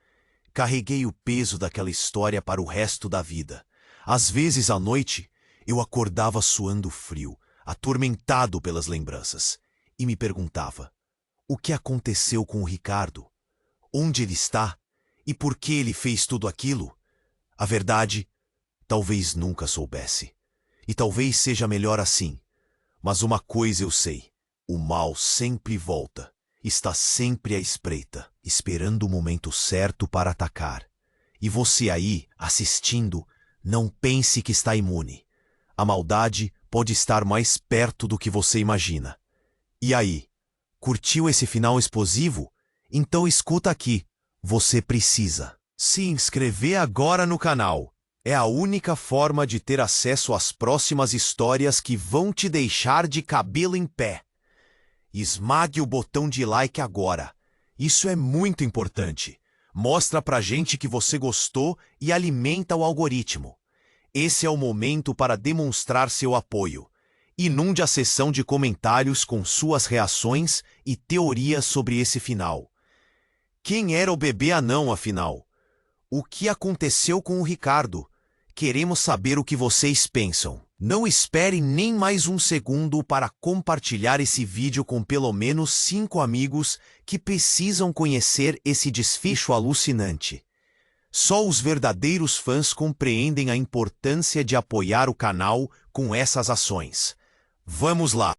Carreguei o peso daquela história para o resto da vida. Às vezes, à noite, eu acordava suando frio, atormentado pelas lembranças, e me perguntava: o que aconteceu com o Ricardo? Onde ele está? E por que ele fez tudo aquilo? A verdade, talvez nunca soubesse. E talvez seja melhor assim. Mas uma coisa eu sei: o mal sempre volta. Está sempre à espreita, esperando o momento certo para atacar. E você aí, assistindo, não pense que está imune. A maldade pode estar mais perto do que você imagina. E aí, curtiu esse final explosivo? Então escuta aqui. Você precisa se inscrever agora no canal. É a única forma de ter acesso às próximas histórias que vão te deixar de cabelo em pé. Esmague o botão de like agora. Isso é muito importante. Mostra pra gente que você gostou e alimenta o algoritmo. Esse é o momento para demonstrar seu apoio. Inunde a seção de comentários com suas reações e teorias sobre esse final. Quem era o bebê anão, afinal? O que aconteceu com o Ricardo? Queremos saber o que vocês pensam. Não espere nem mais um segundo para compartilhar esse vídeo com pelo menos 5 amigos que precisam conhecer esse desfecho alucinante. Só os verdadeiros fãs compreendem a importância de apoiar o canal com essas ações. Vamos lá!